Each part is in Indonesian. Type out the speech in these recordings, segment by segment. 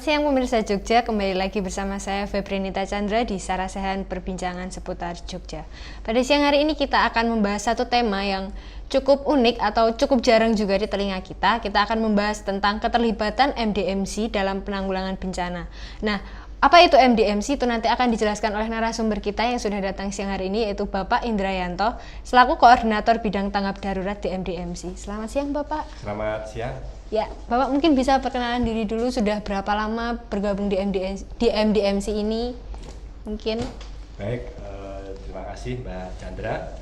siang pemirsa Jogja, kembali lagi bersama saya Febrinita Chandra di Sarasehan Perbincangan Seputar Jogja. Pada siang hari ini kita akan membahas satu tema yang cukup unik atau cukup jarang juga di telinga kita. Kita akan membahas tentang keterlibatan MDMC dalam penanggulangan bencana. Nah, apa itu MDMC? Itu nanti akan dijelaskan oleh narasumber kita yang sudah datang siang hari ini, yaitu Bapak Indrayanto, selaku Koordinator Bidang Tanggap Darurat di MDMC. Selamat siang Bapak. Selamat siang. Ya, Bapak mungkin bisa perkenalan diri dulu, sudah berapa lama bergabung di MDMC ini mungkin? Baik, terima kasih Mbak Chandra.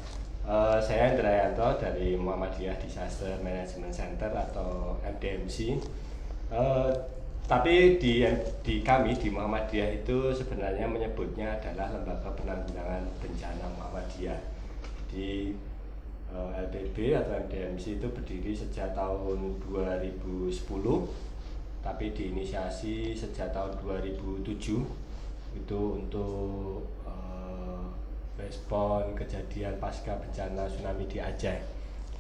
Saya Indrayanto dari Muhammadiyah Disaster Management Center atau MDMC. Tapi di kami di Muhammadiyah itu sebenarnya menyebutnya adalah Lembaga Penanggulangan Bencana Muhammadiyah. Di LPB atau MDMC itu berdiri sejak tahun 2010, tapi diinisiasi sejak tahun 2007 itu untuk respon kejadian pasca bencana tsunami di Aceh.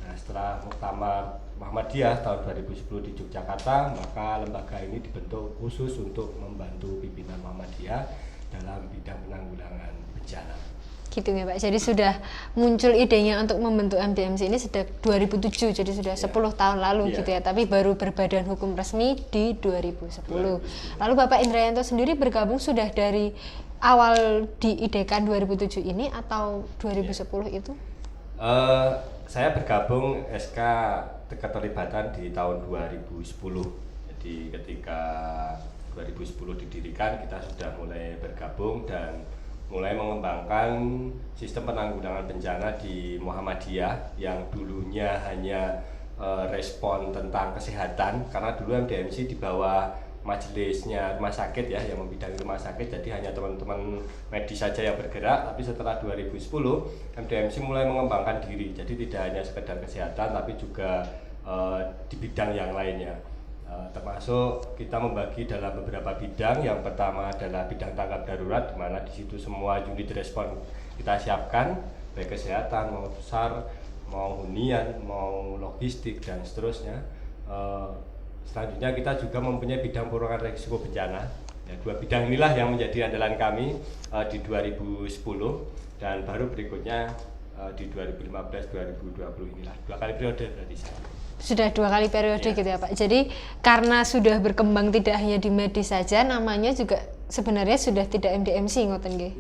Nah, setelah Muktamar Muhammadiyah tahun 2010 di Yogyakarta, maka lembaga ini dibentuk khusus untuk membantu pimpinan Muhammadiyah dalam bidang penanggulangan bencana. Gitu ya Pak, jadi sudah muncul idenya untuk membentuk MDMC ini sejak 2007, jadi sudah 10 tahun lalu gitu ya, tapi baru berbadan hukum resmi di 2010. Lalu Bapak Indrayanto sendiri bergabung sudah dari awal diidekan 2007 ini atau 2010 itu? Saya bergabung SK keterlibatan di tahun 2010, jadi ketika 2010 didirikan kita sudah mulai bergabung dan mulai mengembangkan sistem penanggulangan bencana di Muhammadiyah yang dulunya hanya respon tentang kesehatan, karena dulu MDMC di bawah majelisnya rumah sakit ya, yang membidangi rumah sakit, jadi hanya teman-teman medis saja yang bergerak. Tapi setelah 2010 MDMC mulai mengembangkan diri, jadi tidak hanya sekedar kesehatan tapi juga di bidang yang lainnya. Termasuk kita membagi dalam beberapa bidang. Yang pertama adalah bidang tanggap darurat, di mana di situ semua unit respon kita siapkan, baik kesehatan, mau SAR, mau hunian, mau logistik dan seterusnya. Selanjutnya kita juga mempunyai bidang pengurangan risiko bencana. Ya, dua bidang inilah yang menjadi andalan kami di 2010 dan baru berikutnya di 2015-2020 inilah 2 kali periode berarti saya. Sudah 2 kali periode gitu ya Pak. Jadi karena sudah berkembang tidak hanya di medis saja, namanya juga sebenarnya sudah tidak MDMC ngoten nggih.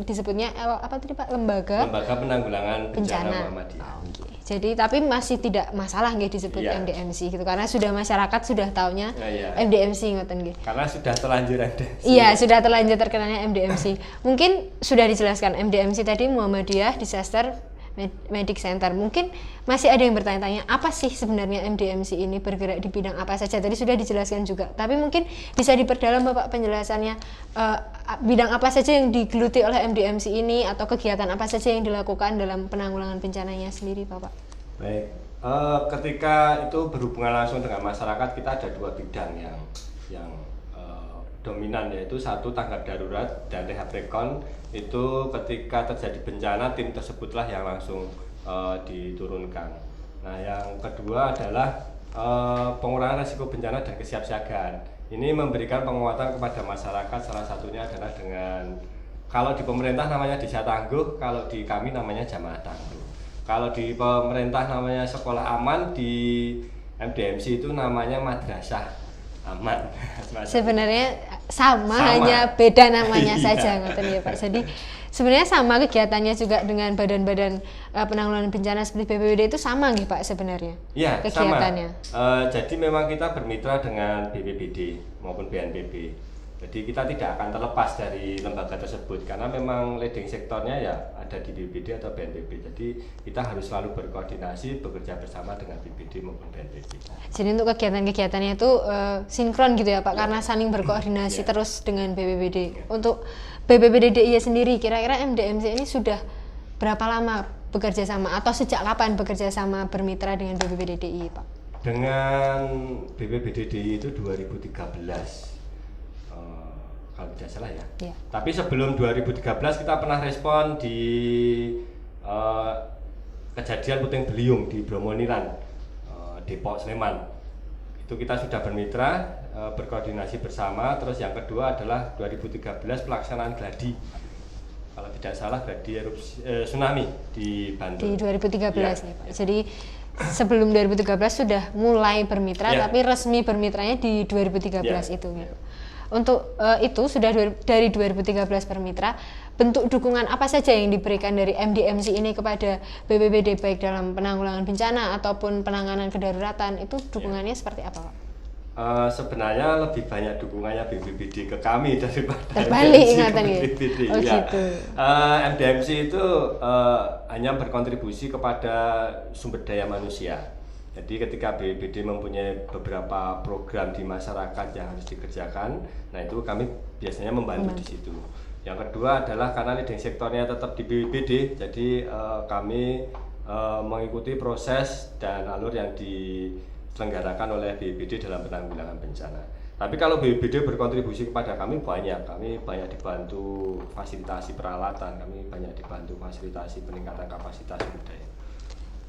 Disebutnya apa tadi Pak? Lembaga Penanggulangan Bencana Muhammadiyah. Jadi tapi masih tidak masalah nggih disebut MDMC gitu, karena sudah masyarakat sudah taunya MDMC ngoten nggih. Karena sudah terlanjur MDMC. Iya, sudah terlanjur terkenalnya MDMC. Mungkin sudah dijelaskan MDMC tadi Muhammadiyah Disaster Medic Center. Mungkin masih ada yang bertanya-tanya, apa sih sebenarnya MDMC ini, bergerak di bidang apa saja? Tadi sudah dijelaskan juga, tapi mungkin bisa diperdalam Bapak penjelasannya, bidang apa saja yang digeluti oleh MDMC ini atau kegiatan apa saja yang dilakukan dalam penanggulangan bencananya sendiri Bapak? Baik, ketika itu berhubungan langsung dengan masyarakat, kita ada 2 bidang yang dominan, yaitu satu tanggap darurat dan rehab rekon. Itu ketika terjadi bencana, tim tersebutlah yang langsung diturunkan. Nah, yang kedua adalah pengurangan risiko bencana dan kesiapsiagaan. Ini memberikan penguatan kepada masyarakat, salah satunya adalah dengan, kalau di pemerintah namanya desa tangguh, kalau di kami namanya jamaah tangguh. Kalau di pemerintah namanya sekolah aman, di MDMC itu namanya madrasah aman. Sebenarnya sama, hanya beda namanya saja ngoten ya Pak. Jadi sebenarnya sama kegiatannya juga dengan badan-badan penanggulangan bencana seperti BPBD itu sama nggih Pak sebenarnya? Iya, kegiatannya. Sama. Jadi memang kita bermitra dengan BPBD maupun BNPB. Jadi kita tidak akan terlepas dari lembaga tersebut, karena memang leading sektornya ya ada di BPBD atau BNPB. Jadi kita harus selalu berkoordinasi, bekerja bersama dengan BPBD maupun BNPB. Jadi untuk kegiatan-kegiatannya itu sinkron gitu ya Pak, karena saling berkoordinasi terus dengan BPBD. Untuk BPBD DIY sendiri, kira-kira MDMC ini sudah berapa lama bekerja sama atau sejak kapan bekerja sama bermitra dengan BPBD DIY Pak? Dengan BPBD DIY itu 2013. Kalau tidak salah ya. Tapi sebelum 2013 kita pernah respon di kejadian puting beliung di Bromoniran, Depok, Sleman. Itu Itu kita sudah bermitra, berkoordinasi bersama. Terus yang kedua adalah 2013 pelaksanaan gladi. Kalau tidak salah gladi erupsi tsunami di Bantul. Di 2013 Ya. nih Pak. Jadi sebelum 2013 sudah mulai bermitra, Ya. tapi resmi bermitranya di 2013 Ya. itu. Gitu. Untuk itu sudah dari 2013 bermitra, bentuk dukungan apa saja yang diberikan dari MDMC ini kepada BPBD baik dalam penanggulangan bencana ataupun penanganan kedaruratan, itu dukungannya seperti apa Pak? Sebenarnya lebih banyak dukungannya BPBD ke kami daripada Terbalik MDMC ke ingatan ya? BPBD. Oh Ya. gitu. MDMC itu hanya berkontribusi kepada sumber daya manusia. Jadi ketika BPBD mempunyai beberapa program di masyarakat yang harus dikerjakan, nah itu kami biasanya membantu di situ. Yang kedua adalah karena leading sektornya tetap di BPBD, jadi kami mengikuti proses dan alur yang diselenggarakan oleh BPBD dalam penanggulangan bencana. Tapi kalau BPBD berkontribusi kepada kami banyak dibantu fasilitasi peralatan, kami banyak dibantu fasilitasi peningkatan kapasitas sumber daya.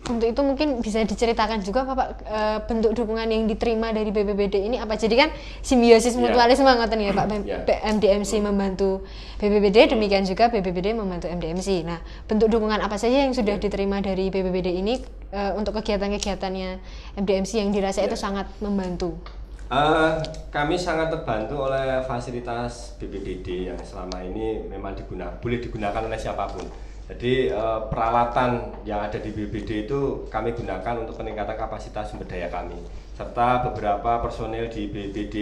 Untuk itu mungkin bisa diceritakan juga Bapak bentuk dukungan yang diterima dari BPBD ini apa? Jadi kan simbiosis mutualisme ngoten ya Pak. MDMC membantu BPBD, demikian juga BPBD membantu MDMC. Nah, bentuk dukungan apa saja yang sudah diterima dari BPBD ini untuk kegiatan-kegiatannya MDMC yang dirasa itu sangat membantu? Kami sangat terbantu oleh fasilitas BPBD yang selama ini memang boleh digunakan oleh siapapun. Jadi peralatan yang ada di BPBD itu kami gunakan untuk peningkatan kapasitas sumber daya kami, serta beberapa personel di BPBD,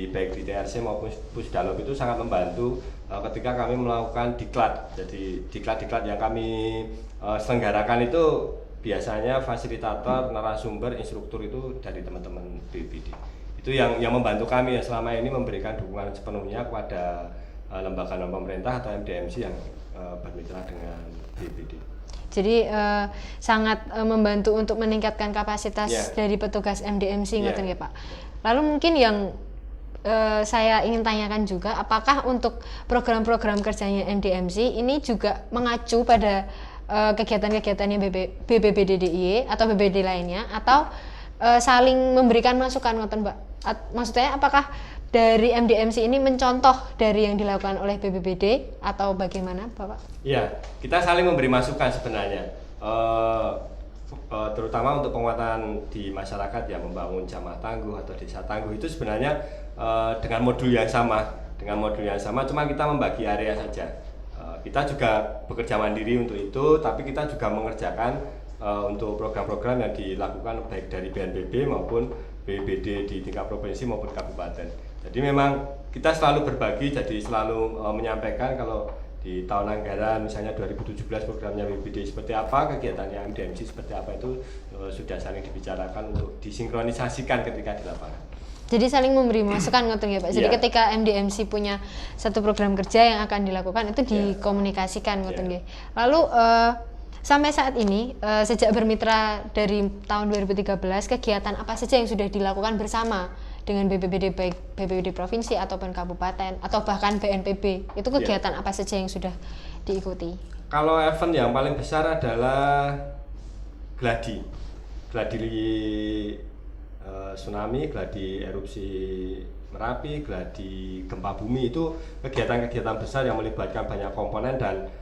baik di TRC maupun Pusdalop itu sangat membantu ketika kami melakukan diklat. Jadi diklat yang kami selenggarakan itu biasanya fasilitator, narasumber, instruktur itu dari teman-teman BPBD. Itu yang membantu kami ya selama ini memberikan dukungan sepenuhnya kepada lembaga non-pemerintah atau MDMC yang bermitra dengan BPBD. Jadi sangat membantu untuk meningkatkan kapasitas dari petugas MDMC ngoten ya Pak. Lalu mungkin yang saya ingin tanyakan juga, apakah untuk program-program kerjanya MDMC ini juga mengacu pada kegiatan-kegiatannya BPBD DIY atau BPBD lainnya, atau saling memberikan masukan ngoten Pak? Maksudnya apakah dari MDMC ini mencontoh dari yang dilakukan oleh BPBD atau bagaimana Bapak? Iya, kita saling memberi masukan sebenarnya, terutama untuk penguatan di masyarakat yang membangun jamaah tangguh atau desa tangguh itu sebenarnya dengan modul yang sama, cuma kita membagi area saja. Kita juga bekerja mandiri untuk itu, tapi kita juga mengerjakan untuk program-program yang dilakukan baik dari BNPB maupun BPBD di tingkat provinsi maupun kabupaten. Jadi memang kita selalu berbagi, jadi selalu menyampaikan kalau di tahun anggaran misalnya 2017 programnya BPBD seperti apa, kegiatannya MDMC seperti apa, itu sudah saling dibicarakan untuk disinkronisasikan ketika di lapangan. Jadi saling memberi masukan ngoten ya Pak. Jadi ketika MDMC punya satu program kerja yang akan dilakukan itu dikomunikasikan ngoten nggih. Lalu sampai saat ini sejak bermitra dari tahun 2013, kegiatan apa saja yang sudah dilakukan bersama dengan BPBD, baik BPBD provinsi ataupun kabupaten atau bahkan BNPB, itu kegiatan apa saja yang sudah diikuti? Kalau event yang paling besar adalah gladi tsunami, gladi erupsi Merapi, gladi gempa bumi, itu kegiatan-kegiatan besar yang melibatkan banyak komponen dan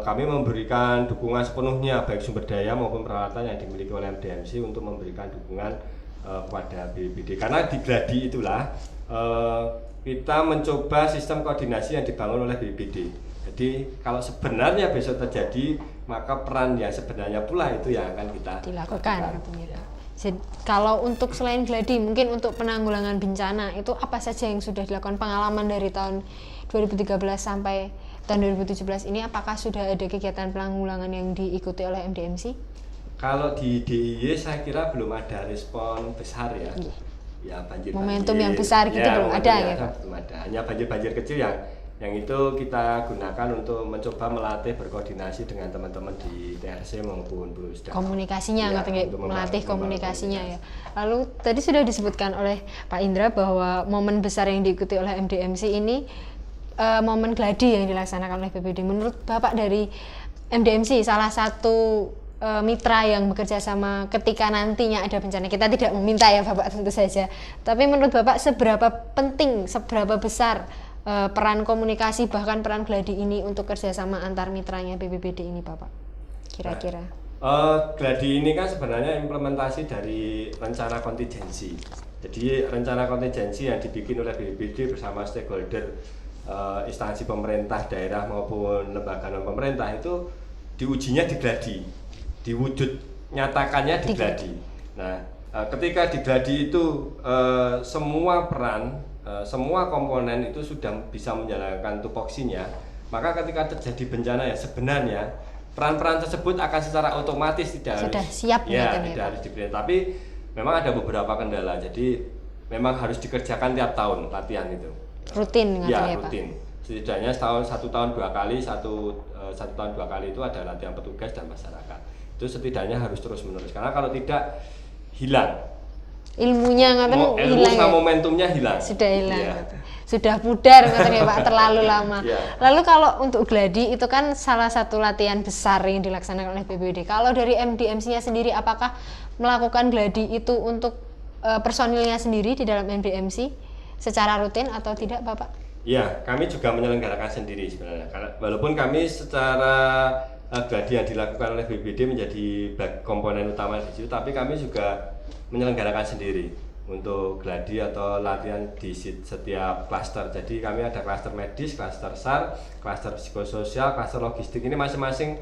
kami memberikan dukungan sepenuhnya baik sumber daya maupun peralatan yang dimiliki oleh MDMC untuk memberikan dukungan kepada BPBD, karena di gladi itulah kita mencoba sistem koordinasi yang dibangun oleh BPBD. Jadi kalau sebenarnya besok terjadi, maka peran yang sebenarnya pula itu yang akan kita lakukan. Jadi, kalau untuk selain gladi, mungkin untuk penanggulangan bencana itu apa saja yang sudah dilakukan, pengalaman dari tahun 2013 sampai tahun 2017 ini, apakah sudah ada kegiatan penanggulangan yang diikuti oleh MDMC? Kalau di DIY saya kira belum ada respon besar ya. Ya banjir. Momentum yang besar gitu belum ada ya Pak? Belum ada. Hanya banjir kecil yang itu kita gunakan untuk mencoba melatih berkoordinasi dengan teman-teman di TRC maupun Pusdalop. Komunikasinya melatih komunikasinya ya. Lalu tadi sudah disebutkan oleh Pak Indra bahwa momen besar yang diikuti oleh MDMC ini momen gladi yang dilaksanakan oleh BPBD. Menurut Bapak dari MDMC, salah satu mitra yang bekerja sama ketika nantinya ada bencana. Kita tidak meminta ya Bapak tentu saja. Tapi menurut Bapak seberapa penting, seberapa besar peran komunikasi bahkan peran Gladi ini untuk kerjasama antar mitranya BPBD ini Bapak? Kira-kira. Gladi ini kan sebenarnya implementasi dari rencana kontingensi. Jadi rencana kontingensi yang dibikin oleh BPBD bersama stakeholder instansi pemerintah daerah maupun lembaga non pemerintah itu diujinya di Gladi. Diwujud nyatakannya di Gladi. Nah, ketika di Gladi itu semua peran, semua komponen itu sudah bisa menjalankan tupoksinya, maka ketika terjadi bencana ya sebenarnya peran-peran tersebut akan secara otomatis tidak sudah harus, siap ya, tidak harus diberi. Tapi memang ada beberapa kendala, jadi memang harus dikerjakan tiap tahun latihan itu. Rutin ya, ya rutin. Pak? Setidaknya satu tahun 2 kali, satu tahun 2 kali itu ada latihan petugas dan masyarakat. Itu setidaknya harus terus menerus karena kalau tidak hilang ilmunya ilmu hilang sama momentumnya hilang, sudah hilang ya. Sudah pudar ya Pak, terlalu lama. Ya. Lalu kalau untuk Gladi itu kan salah satu latihan besar yang dilaksanakan oleh BPBD. Kalau dari MDMC-nya sendiri apakah melakukan Gladi itu untuk personilnya sendiri di dalam MDMC secara rutin atau tidak Bapak? Ya, kami juga menyelenggarakan sendiri sebenarnya. Walaupun kami secara Gladi yang dilakukan oleh BPBD menjadi komponen utama di situ, tapi kami juga menyelenggarakan sendiri untuk Gladi atau latihan di setiap klaster. Jadi kami ada klaster medis, klaster SAR, klaster psikososial, klaster logistik. Ini masing-masing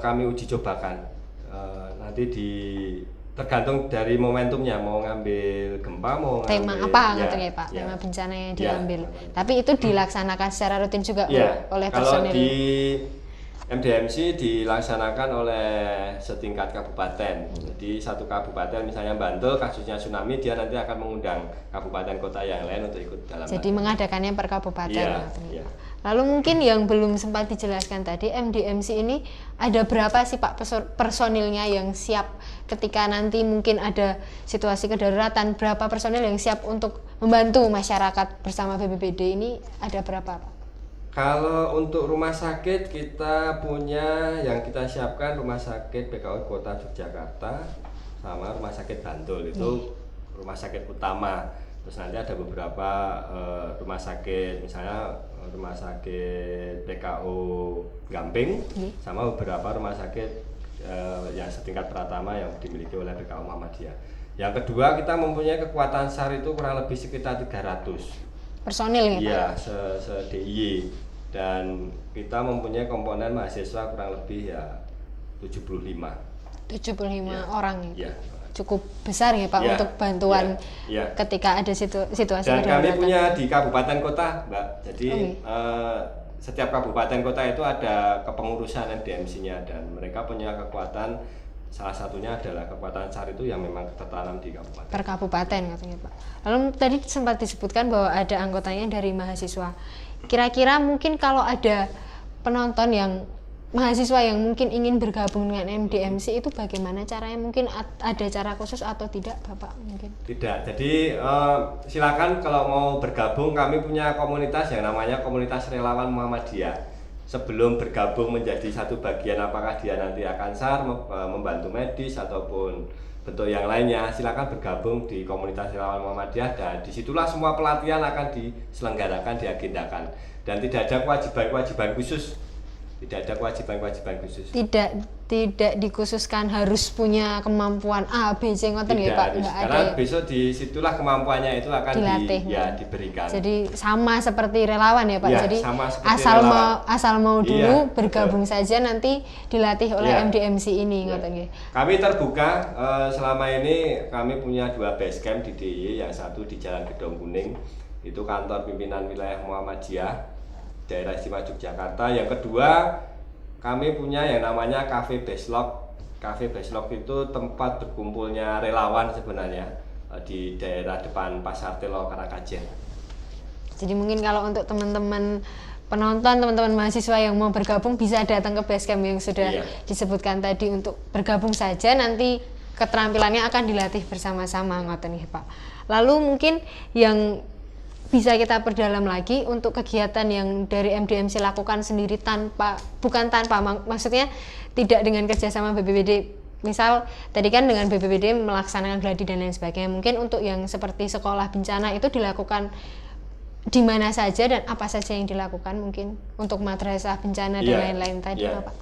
kami uji cobakan. Nanti tergantung dari momentumnya, mau ngambil gempa, mau tema ngambil, apa ya, ya Pak, ya. tema bencana yang Ya. diambil. Tapi itu dilaksanakan secara rutin juga Ya, oleh kalau personil. di MDMC dilaksanakan oleh setingkat kabupaten. Jadi satu kabupaten misalnya Bantul kasusnya tsunami, dia nanti akan mengundang kabupaten kota yang lain untuk ikut dalam. Jadi mengadakannya per kabupaten. Iya, iya. Lalu mungkin yang belum sempat dijelaskan tadi, MDMC ini ada berapa sih Pak personilnya yang siap ketika nanti mungkin ada situasi kedaruratan, berapa personil yang siap untuk membantu masyarakat bersama BPBD ini, ada berapa Pak? Kalau untuk rumah sakit kita punya yang kita siapkan rumah sakit PKU Kota Yogyakarta sama rumah sakit Bantul itu rumah sakit utama. Terus nanti ada beberapa rumah sakit, misalnya rumah sakit PKU Gamping sama beberapa rumah sakit yang setingkat pratama yang dimiliki oleh PKU Muhammadiyah. Yang kedua, kita mempunyai kekuatan SAR itu kurang lebih sekitar 300 personil ya Pak? Iya, se-DIY. Dan kita mempunyai komponen mahasiswa kurang lebih ya 75 ya. Orang ya. Ya. Cukup besar ya Pak Ya, untuk bantuan ya. ketika ada situasi Dan kami kedaruratan. punya di kabupaten kota Mbak, jadi setiap kabupaten kota itu ada kepengurusan MDMC-nya dan mereka punya kekuatan, salah satunya adalah kekuatan SAR itu yang memang tertanam di kabupaten. Per kabupaten katanya Pak. Lalu tadi sempat disebutkan bahwa ada anggotanya dari mahasiswa. Kira-kira mungkin kalau ada penonton yang mahasiswa yang mungkin ingin bergabung dengan MDMC itu bagaimana caranya? Mungkin ada cara khusus atau tidak Bapak mungkin? Tidak, jadi silakan kalau mau bergabung, kami punya komunitas yang namanya Komunitas Relawan Muhammadiyah. Sebelum bergabung menjadi satu bagian, apakah dia nanti akan SAR, membantu medis ataupun bentuk yang lainnya, silakan bergabung di Komunitas Relawan Muhammadiyah dan disitulah semua pelatihan akan diselenggarakan, diagendakan dan tidak ada kewajiban khusus. Tidak ada kewajiban khusus. Tidak dikhususkan harus punya kemampuan A, B, C ngoten ya Pak. Harus, karena besok disitulah kemampuannya itu akan dilatih, diberikan. Jadi sama seperti relawan ya Pak. Ya, jadi asal mau dulu iya, bergabung betul. saja nanti dilatih oleh Ya. MDMC ini Ya. ngoten nggih. Kami terbuka selama ini kami punya 2 base camp di DIY, yang satu di Jalan Gedong Kuning, itu kantor pimpinan wilayah Muhammadiyah daerah istimewa Yogyakarta. Yang kedua, kami punya yang namanya Cafe Baselog. Cafe Baselog itu tempat berkumpulnya relawan sebenarnya di daerah depan Pasar Telo Karakajen. Jadi mungkin kalau untuk teman-teman penonton, teman-teman mahasiswa yang mau bergabung bisa datang ke basecamp yang sudah disebutkan tadi untuk bergabung saja, nanti keterampilannya akan dilatih bersama-sama ngoten nggih Pak. Lalu mungkin yang bisa kita perdalam lagi untuk kegiatan yang dari MDMC lakukan sendiri maksudnya tidak dengan kerjasama BPBD. Misal tadi kan dengan BPBD melaksanakan gladi dan lain sebagainya, mungkin untuk yang seperti sekolah bencana itu dilakukan di mana saja dan apa saja yang dilakukan, mungkin untuk madrasah bencana dan lain-lain tadi Bapak.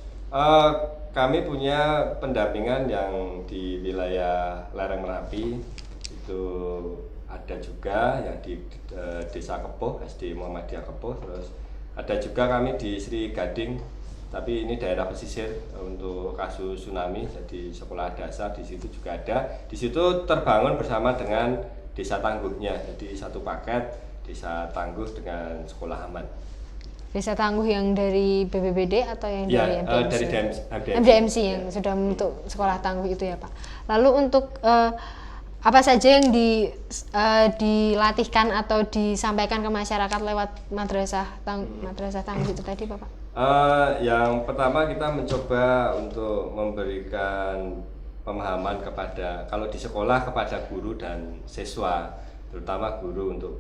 Kami punya pendampingan yang di wilayah lereng Merapi, itu ada juga yang di Desa Kepuh, SD Muhammadiyah Kepuh, terus ada juga kami di Sri Gading, tapi ini daerah pesisir untuk kasus tsunami, jadi sekolah dasar di situ juga ada. Di situ terbangun bersama dengan Desa Tangguhnya, jadi satu paket Desa Tangguh dengan Sekolah Aman. Desa Tangguh yang dari BPBD atau yang dari MDMC? Dari MDMC yang sudah membentuk Sekolah Tangguh itu ya Pak. Lalu untuk apa saja yang dilatihkan atau disampaikan ke masyarakat lewat madrasah Tangguh itu tadi Bapak? Yang pertama kita mencoba untuk memberikan pemahaman kalau di sekolah kepada guru dan siswa, terutama guru untuk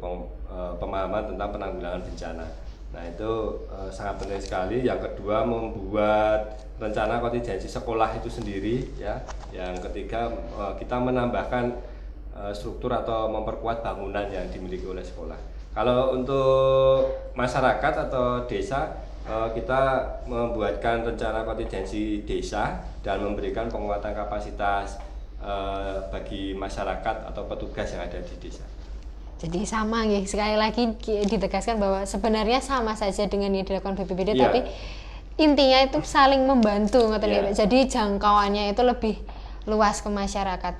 pemahaman tentang penanggulangan bencana. Nah itu sangat penting sekali. Yang kedua, membuat rencana kontingensi sekolah itu sendiri ya. Yang ketiga, kita menambahkan struktur atau memperkuat bangunan yang dimiliki oleh sekolah. Kalau untuk masyarakat atau desa, kita membuatkan rencana kontingensi desa dan memberikan penguatan kapasitas bagi masyarakat atau petugas yang ada di desa. Jadi sama ya, sekali lagi ditegaskan bahwa sebenarnya sama saja dengan yang dilakukan BPBD, tapi intinya itu saling membantu, jadi jangkauannya itu lebih luas ke masyarakat.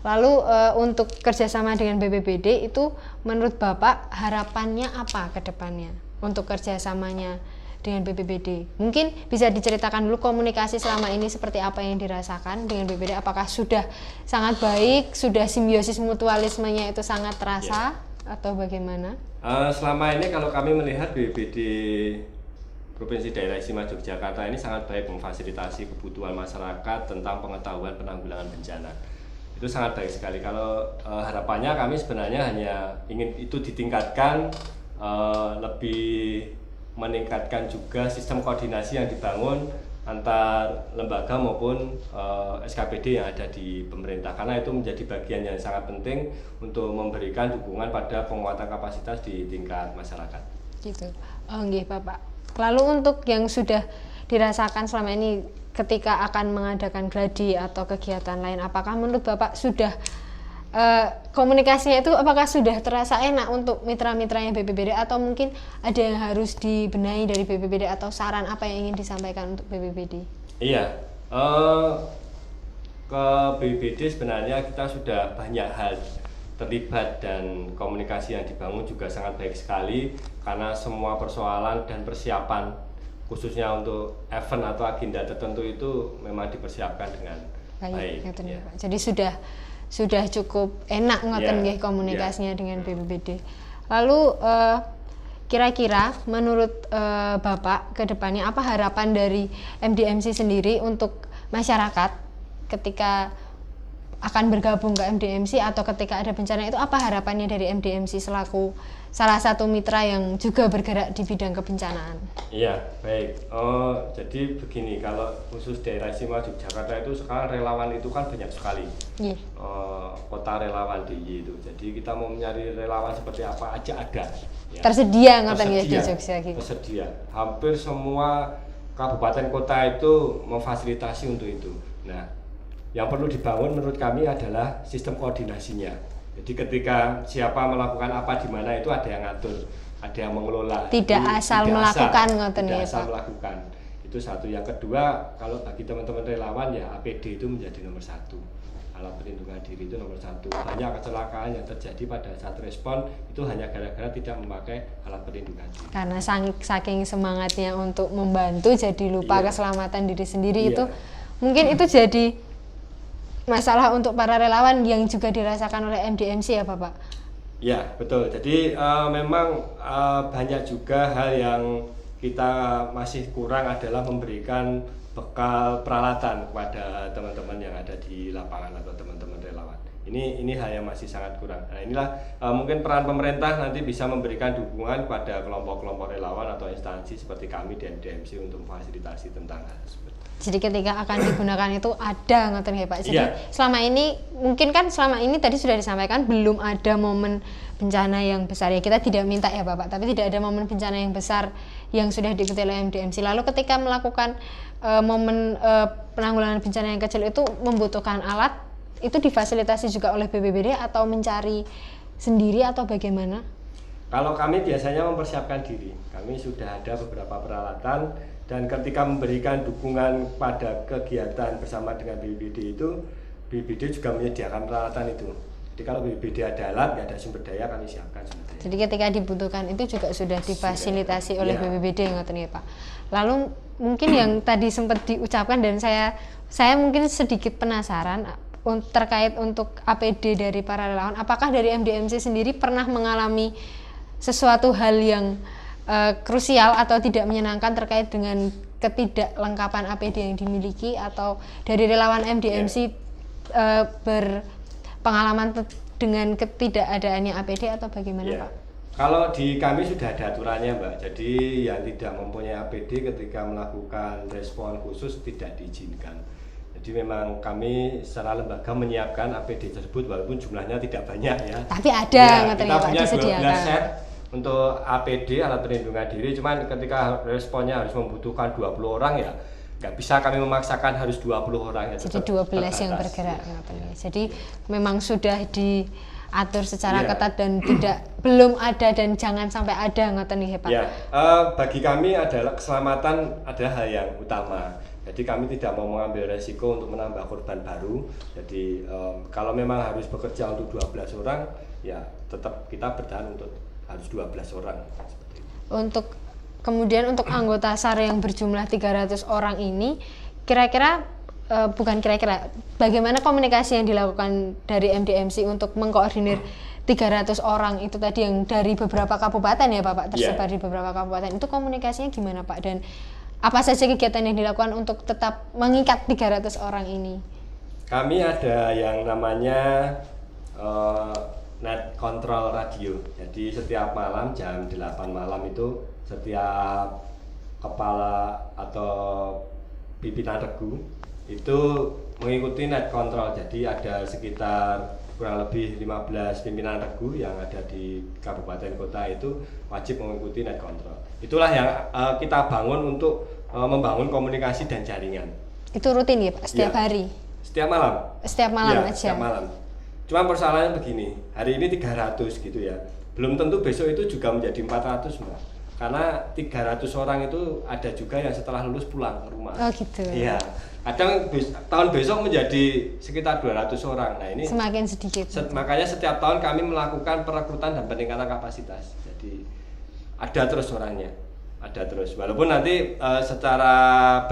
Lalu untuk kerjasama dengan BPBD itu menurut Bapak harapannya apa ke depannya untuk kerjasamanya dengan BPBD? Mungkin bisa diceritakan dulu komunikasi selama ini seperti apa yang dirasakan dengan BPBD, apakah sudah sangat baik, sudah simbiosis mutualismenya itu sangat terasa atau bagaimana? Selama ini kalau kami melihat BPBD Provinsi Daerah Istimewa Yogyakarta ini sangat baik memfasilitasi kebutuhan masyarakat tentang pengetahuan penanggulangan bencana. Itu sangat baik sekali. Kalau harapannya kami sebenarnya hanya ingin itu ditingkatkan, lebih meningkatkan juga sistem koordinasi yang dibangun antar lembaga maupun SKPD yang ada di pemerintah, karena itu menjadi bagian yang sangat penting untuk memberikan dukungan pada penguatan kapasitas di tingkat masyarakat. Gitu. Nggih Bapak. Lalu untuk yang sudah dirasakan selama ini ketika akan mengadakan gladi atau kegiatan lain, apakah menurut Bapak sudah komunikasinya itu apakah sudah terasa enak untuk mitra-mitranya BPBD, atau mungkin ada yang harus dibenahi dari BPBD, atau saran apa yang ingin disampaikan untuk BPBD? Iya, ke BPBD sebenarnya kita sudah banyak hal terlibat dan komunikasi yang dibangun juga sangat baik sekali, karena semua persoalan dan persiapan khususnya untuk event atau agenda tertentu itu memang dipersiapkan dengan baik. Ya. Jadi sudah cukup enak komunikasinya dengan BPBD. Lalu kira-kira menurut Bapak ke depannya apa harapan dari MDMC sendiri untuk masyarakat ketika akan bergabung ke MDMC atau ketika ada bencana, itu apa harapannya dari MDMC selaku salah satu mitra yang juga bergerak di bidang kebencanaan? Iya, baik. Jadi begini, kalau khusus daerah istimewa Yogyakarta itu sekarang relawan itu kan banyak sekali. Kota relawan di itu. Jadi kita mau mencari relawan seperti apa aja ada. Ya. Tersedia di Jogja gitu. Tersedia. Hampir semua kabupaten kota itu memfasilitasi untuk itu. Nah, yang perlu dibangun menurut kami adalah sistem koordinasinya. Jadi ketika siapa melakukan apa di mana itu ada yang ngatur, ada yang mengelola. Tidak asal melakukan. Itu satu. Yang kedua, kalau bagi teman-teman relawan ya APD itu menjadi nomor satu. Alat perlindungan diri itu nomor satu. Banyak kecelakaan yang terjadi pada saat respon itu hanya gara-gara tidak memakai alat perlindungan diri. Karena saking semangatnya untuk membantu jadi lupa keselamatan diri sendiri. Itu mungkin itu jadi masalah untuk para relawan yang juga dirasakan oleh MDMC ya Bapak? Ya betul, jadi memang banyak juga hal yang kita masih kurang adalah memberikan bekal peralatan kepada teman-teman yang ada di lapangan atau teman-teman relawan. Ini hal yang masih sangat kurang. Nah, inilah mungkin peran pemerintah nanti bisa memberikan dukungan kepada kelompok-kelompok relawan atau instansi seperti kami di MDMC untuk memfasilitasi tentang hal tersebut. Jadi ketika akan digunakan itu ada ngoten ya Pak. Jadi Iya. selama ini mungkin kan selama ini tadi sudah disampaikan belum ada momen bencana yang besar ya. Kita tidak minta ya Bapak, tapi tidak ada momen bencana yang besar yang sudah diikuti oleh MDMC. Lalu ketika melakukan momen penanggulangan bencana yang kecil itu membutuhkan alat, itu difasilitasi juga oleh BPBD atau mencari sendiri atau bagaimana? Kalau kami biasanya mempersiapkan diri, kami sudah ada beberapa peralatan dan ketika memberikan dukungan pada kegiatan bersama dengan BPBD itu, BPBD juga menyediakan peralatan itu. Jadi kalau BPBD ada alat, nggak ada sumber daya, kami siapkan sumber daya. Jadi ketika dibutuhkan itu juga sudah difasilitasi oleh BPBD ngoten ya Pak. Lalu mungkin yang tadi sempat diucapkan dan saya mungkin sedikit penasaran terkait untuk APD dari para relawan, apakah dari MDMC sendiri pernah mengalami sesuatu hal yang krusial atau tidak menyenangkan terkait dengan ketidaklengkapan APD yang dimiliki, atau dari relawan MDMC berpengalaman dengan ketidakadaannya APD atau bagaimana Pak? Kalau di kami sudah ada aturannya Mbak, jadi yang tidak mempunyai APD ketika melakukan respon khusus tidak diizinkan. Jadi memang kami secara lembaga menyiapkan APD tersebut walaupun jumlahnya tidak banyak ya. Tapi ada kita ya, Pak, punya disediakan 12 set untuk APD alat perlindungan diri, cuman ketika responnya harus membutuhkan 20 orang ya nggak bisa kami memaksakan harus 20 orang ya. Jadi 12 yang bergerak ya. Jadi memang sudah diatur secara ketat dan belum ada dan jangan sampai ada ngoten nggih Pak. Ya, bagi kami adalah keselamatan adalah hal yang utama. Jadi kami tidak mau mengambil resiko untuk menambah korban baru. Jadi kalau memang harus bekerja untuk 12 orang, ya tetap kita bertahan untuk harus 12 orang. Kemudian untuk anggota SAR yang berjumlah 300 orang ini, bagaimana komunikasi yang dilakukan dari MDMC untuk mengkoordinir 300 orang itu tadi yang dari beberapa kabupaten ya Bapak, tersebar di beberapa kabupaten, itu komunikasinya gimana Pak? Dan apa saja kegiatan yang dilakukan untuk tetap mengikat 300 orang ini? Kami ada yang namanya net control radio. Jadi setiap malam jam 8 malam itu setiap kepala atau pimpinan regu itu mengikuti net control. Jadi ada sekitar kurang lebih 15 pimpinan regu yang ada di kabupaten kota itu wajib mengikuti net control. Itulah yang kita bangun untuk membangun komunikasi dan jaringan. Itu rutin ya Pak? Setiap hari? Setiap malam. Setiap malam aja? Setiap malam. Cuma persoalannya begini, hari ini 300 gitu ya. Belum tentu besok itu juga menjadi 400 Mbak. Karena 300 orang itu ada juga yang setelah lulus pulang ke rumah. Oh gitu. Iya. Kadang tahun besok menjadi sekitar 200 orang. Nah ini semakin sedikit. Makanya setiap tahun kami melakukan perekrutan dan peningkatan kapasitas. Jadi ada terus orangnya, ada terus. Walaupun nanti secara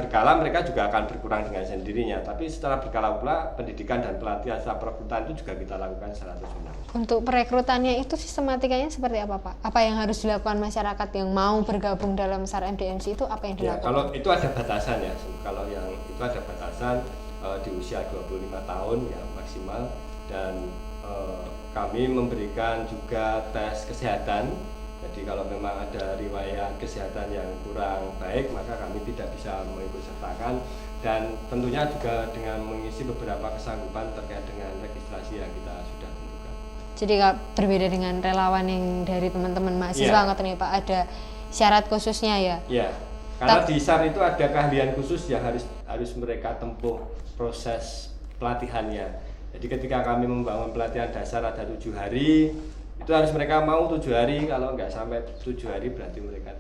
berkala mereka juga akan berkurang dengan sendirinya. Tapi secara berkala pula pendidikan dan pelatihan setelah perekrutan itu juga kita lakukan secara terus-menerus. Untuk perekrutannya itu sistematikanya seperti apa Pak? Apa yang harus dilakukan masyarakat yang mau bergabung dalam SAR MDMC itu apa yang dilakukan? Ya, kalau itu ada batasan ya. Kalau yang itu ada batasan di usia 25 tahun ya maksimal, dan kami memberikan juga tes kesehatan. Jadi kalau memang ada riwayat kesehatan yang kurang baik maka kami tidak bisa mengikut sertakan, dan tentunya juga dengan mengisi beberapa kesanggupan terkait dengan registrasi yang kita sudah tentukan. Jadi berbeda dengan relawan yang dari teman-teman mahasiswa katanya Pak, ada syarat khususnya ya? Iya, karena di SAR itu ada keahlian khusus yang harus mereka tempuh proses pelatihannya. Jadi ketika kami membangun pelatihan dasar ada 7 hari, itu harus mereka mau 7 hari, kalau nggak sampai 7 hari berarti mereka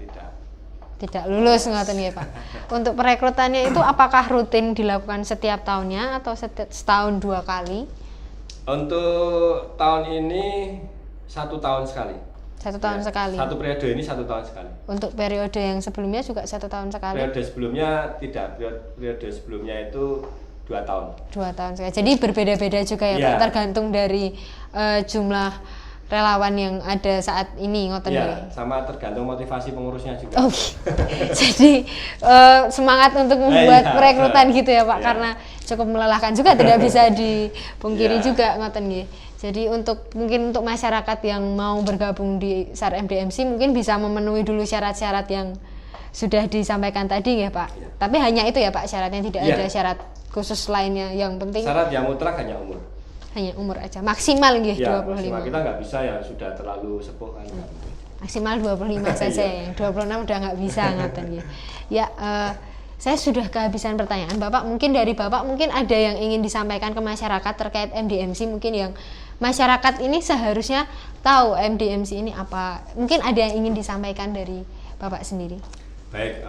tidak lulus ngoten ya Pak. Untuk perekrutannya itu apakah rutin dilakukan setiap tahunnya atau setahun 2 kali? Untuk tahun ini 1 tahun sekali. 1 tahun sekali. Satu periode ini 1 tahun sekali. Untuk periode yang sebelumnya juga 1 tahun sekali. Periode sebelumnya tidak, periode sebelumnya itu 2 tahun. 2 tahun sekali. Jadi berbeda-beda juga ya Pak, tergantung dari jumlah relawan yang ada saat ini ngoten ya. Sama tergantung motivasi pengurusnya juga. Jadi semangat untuk membuat perekrutan gitu ya Pak, karena cukup melelahkan juga, tidak bisa dipungkiri Yeah. juga ngoten nggih. Jadi mungkin untuk masyarakat yang mau bergabung di SAR MDMC mungkin bisa memenuhi dulu syarat-syarat yang sudah disampaikan tadi ya Pak. Yeah. Tapi hanya itu ya Pak syaratnya, tidak Yeah. ada syarat khusus lainnya yang penting Syarat yang mutlak hanya umur. hanya umur aja. Maksimal nggih Ya, 25. maksimal kita nggak bisa yang sudah terlalu sepuh kan. Maksimal 25 saja, yang 26 udah nggak bisa ngaten ya. Ya, saya sudah kehabisan pertanyaan. Bapak mungkin ada yang ingin disampaikan ke masyarakat terkait MDMC, mungkin yang masyarakat ini seharusnya tahu MDMC ini apa. Mungkin ada yang ingin disampaikan dari Bapak sendiri. Baik,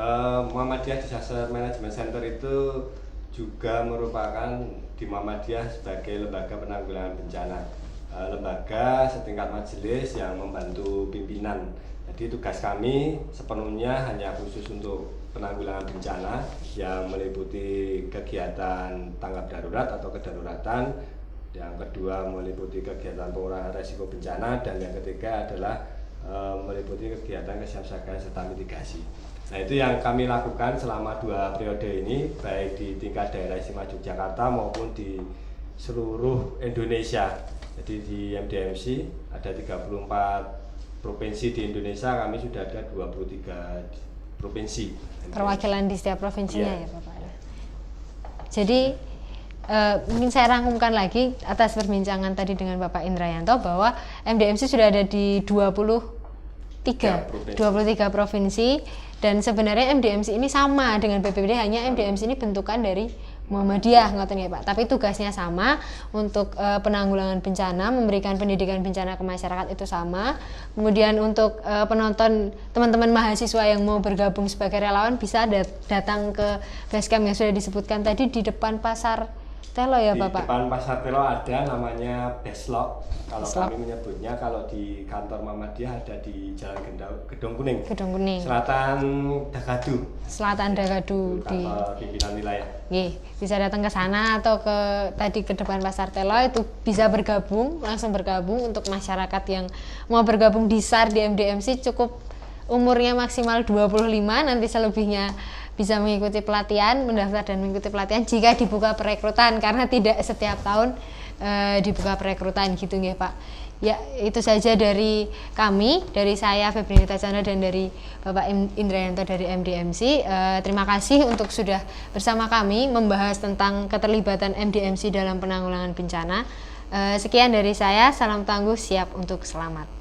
Muhammadiyah Disaster Management Center itu juga merupakan di Muhammadiyah sebagai lembaga penanggulangan bencana. Lembaga setingkat majelis yang membantu pimpinan. Jadi tugas kami sepenuhnya hanya khusus untuk penanggulangan bencana yang meliputi kegiatan tanggap darurat atau kedaruratan. Yang kedua meliputi kegiatan pengurangan resiko bencana, dan yang ketiga adalah meliputi kegiatan kesiapsiagaan serta mitigasi. Nah, itu yang kami lakukan selama 2 periode ini, baik di tingkat daerah istimewa Yogyakarta maupun di seluruh Indonesia. Jadi di MDMC ada 34 provinsi di Indonesia, kami sudah ada 23 provinsi. Perwakilan di setiap provinsinya Iya. ya Bapak. Jadi mungkin saya rangkumkan lagi atas perbincangan tadi dengan Bapak Indrayanto bahwa MDMC sudah ada di 23 provinsi, dan sebenarnya MDMC ini sama dengan BPBD, hanya MDMC ini bentukan dari Muhammadiyah ngoten ya Pak. Tapi tugasnya sama, untuk penanggulangan bencana, memberikan pendidikan bencana ke masyarakat itu sama. Kemudian untuk penonton teman-teman mahasiswa yang mau bergabung sebagai relawan bisa datang ke basecamp yang sudah disebutkan tadi di depan Pasar Telo ya Di Bapak. depan Pasar Telo ada namanya Beslok kalau Beslok. kami menyebutnya. Kalau di kantor Muhammadiyah ada di Jalan Gedong Kuning, Gedung Kuning, Selatan Dagadu, Selatan Dagadu di kantor pimpinan wilayah. bisa datang ke sana atau ke depan Pasar Telo, itu bisa langsung bergabung. Untuk masyarakat yang mau bergabung di SAR di MDMC cukup umurnya maksimal 25, nanti selebihnya bisa mengikuti pelatihan, mendaftar dan mengikuti pelatihan jika dibuka perekrutan, karena tidak setiap tahun dibuka perekrutan gitu ya Pak. Ya, itu saja dari kami, dari saya Febrinita Chandra dan dari Bapak Indrayanto dari MDMC. Terima kasih untuk sudah bersama kami membahas tentang keterlibatan MDMC dalam penanggulangan bencana. Sekian dari saya, salam tangguh, siap untuk selamat.